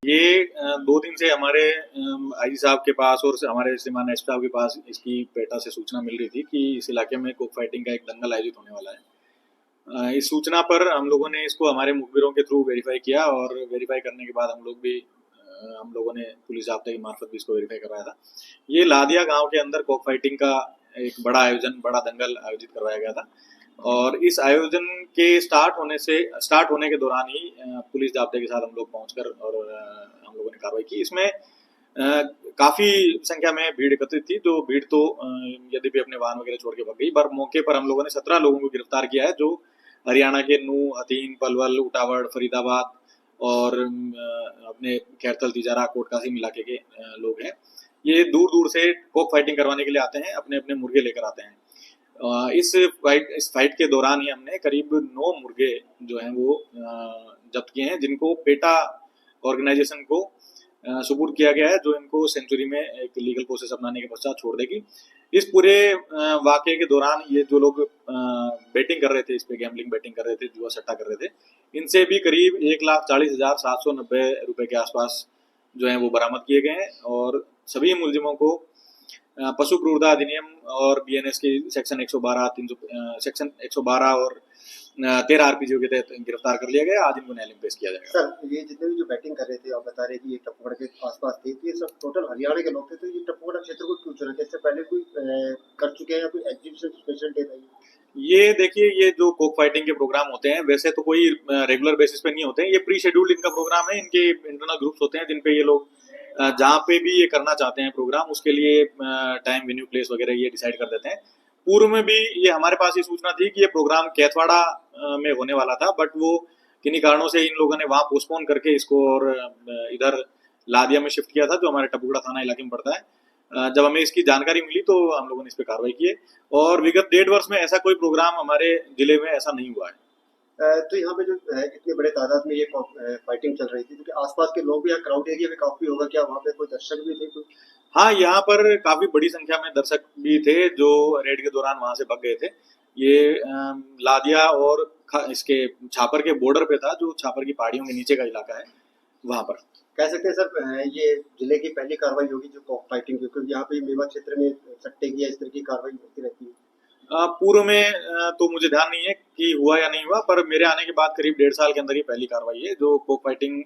ये 2 दिन से हमारे आईजी साहब के पास और हमारे श्रीमान एसपी साहब के पास इसकी पेटा से सूचना मिल रही थी कि इस इलाके में कोक फाइटिंग का एक दंगल आयोजित होने वाला है। इस सूचना पर हम लोगों ने इसको हमारे मुखबिरों के थ्रू वेरीफाई किया और वेरीफाई करने के बाद हम लोगों ने पुलिस जाब्ते की मार्फत भी इसको वेरीफाई करवाया था। ये लादिया गांव के अंदर कोक फाइटिंग का एक बड़ा दंगल आयोजित करवाया गया था और इस आयोजन के स्टार्ट होने के दौरान ही पुलिस जाब्ते के साथ हम लोग पहुंचकर और हम लोगों ने कार्रवाई की। इसमें काफी संख्या में भीड़ एकत्रित थी, जो भीड़ तो यद्यपि अपने वाहन वगैरह छोड़ के भाग गई, पर मौके पर हम लोगों ने 17 लोगों को गिरफ्तार किया है, जो हरियाणा के नूह, हथीन, पलवल, उटावड़, फरीदाबाद और अपने खैरथल, तिजारा, कोटकासिम इलाके के लोग हैं। ये दूर दूर से कोक फाइटिंग करवाने के लिए आते हैं, अपने अपने मुर्गे लेकर आते हैं। इस फाइट के दौरान ही हमने करीब 9 मुर्गे जो हैं वो जब्त किए हैं, जिनको पेटा ऑर्गेनाइजेशन को सुपुर्द किया गया है, जो इनको सेंचुरी में एक लीगल प्रोसेस अपनाने के पश्चात छोड़ देगी। इस पूरे वाकये के दौरान ये जो लोग बेटिंग कर रहे थे, इस पे गैम्बलिंग बेटिंग कर रहे थे, जुआ सट्टा कर रहे थे, इनसे भी करीब 1,40,790 रुपए के आसपास जो है वो बरामद किए गए हैं और सभी मुलजिमों को पशु क्रूरता अधिनियम और बीएनएस की सेक्शन 112 और 13 आरपीसी के तहत गिरफ्तार कर लिया गया। आज इनको न्यायालय में पेश किया जाएगा। सर, ये जितने भी जो बैटिंग कर रहे थे, आप बता रहे कि ये टप्पूगढ़ के आसपास थे, तो ये सब टोटल हरियाणा के लोग थे, तो ये टप्पूगढ़ क्षेत्र को क्यों चुना? इससे पहले कोई कर चुके हैं या कोई एग्जीबिशन स्पेशल डे था? ये देखिए, ये जो कोक फाइटिंग के प्रोग्राम होते हैं वैसे तो कोई रेगुलर बेसिस पे नहीं होते हैं, ये प्री शेड्यूल्ड इनका प्रोग्राम है। इनके इंटरनल ग्रुप्स होते हैं जिनपे ये लोग जहाँ पे भी ये करना चाहते हैं प्रोग्राम, उसके लिए टाइम, वेन्यू, प्लेस वगैरह ये डिसाइड कर देते हैं। पूर्व में भी ये हमारे पास ये सूचना थी कि ये प्रोग्राम कैथवाड़ा में होने वाला था, बट वो किन्हीं कारणों से इन लोगों ने वहां पोस्टपोन करके इसको और इधर लादिया में शिफ्ट किया था, जो हमारे टपुगड़ा थाना इलाके में पड़ता है। जब हमें इसकी जानकारी मिली तो हम लोगों ने इस पर कार्रवाई की है और विगत 1.5 वर्ष में ऐसा कोई प्रोग्राम हमारे जिले में ऐसा नहीं हुआ है। तो यहाँ पे जो है इतने बड़े तादाद में ये फाइटिंग चल रही थी, क्योंकि आसपास के लोग भी, यहाँ क्राउड एरिया में काफी होगा, क्या वहाँ पे कोई दर्शक भी थे? हाँ, यहाँ पर काफी बड़ी संख्या में दर्शक भी थे जो रेड के दौरान वहां से भाग गए थे। ये लादिया और इसके छापर के बॉर्डर पे था, जो छापर की पहाड़ियों के नीचे का इलाका है, वहां पर। कह सकते हैं सर, ये जिले की पहली कार्रवाई होगी जो कॉक फाइटिंग की, क्योंकि यहाँ पे मेवा क्षेत्र में सट्टे की इस तरह की कार्रवाई होती रहती है। पूर्व में तो मुझे ध्यान नहीं है कि हुआ या नहीं हुआ, पर मेरे आने के बाद करीब 1.5 साल के अंदर ही पहली कार्रवाई है जो कोक फाइटिंग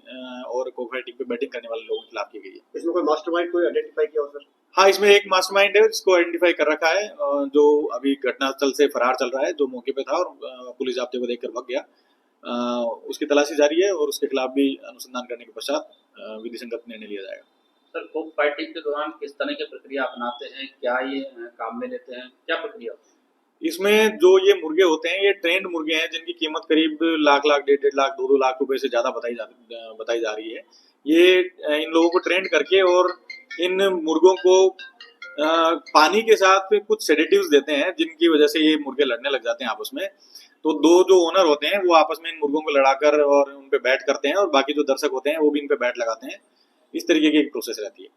और कोक फाइटिंग पे बैटिंग करने वाले लोगों के खिलाफ की गई है। इसमें कोई मास्टरमाइंड कोई आइडेंटिफाई किया हो सर? हाँ, इसमें एक मास्टरमाइंड है, जिसको आइडेंटिफाई कर रखा है, जो अभी घटनास्थल से फरार चल रहा है, जो मौके पे था और पुलिस जाब्ते को देखकर भाग गया। उसकी तलाशी जारी है और उसके खिलाफ भी अनुसंधान करने के पश्चात विधि संगत निर्णय लिया जाएगा। सर, कोक फाइटिंग के दौरान किस तरह की प्रक्रिया अपनाते हैं, क्या ये काम में लेते हैं, क्या प्रक्रिया होती है? इसमें जो ये मुर्गे होते हैं, ये ट्रेंड मुर्गे हैं, जिनकी कीमत करीब लाख, 1.5 लाख, 2 लाख रुपए से ज्यादा बताई जा रही है। ये इन लोगों को ट्रेंड करके और इन मुर्गों को पानी के साथ कुछ सेडेटिव्स देते हैं, जिनकी वजह से ये मुर्गे लड़ने लग जाते हैं आपस में। तो दो जो ओनर होते हैं वो आपस में इन मुर्गों को लड़ाकर और उन पे बैट करते हैं और बाकी जो दर्शक होते हैं वो भी इन पे बैट लगाते हैं। इस तरीके की एक प्रोसेस रहती है।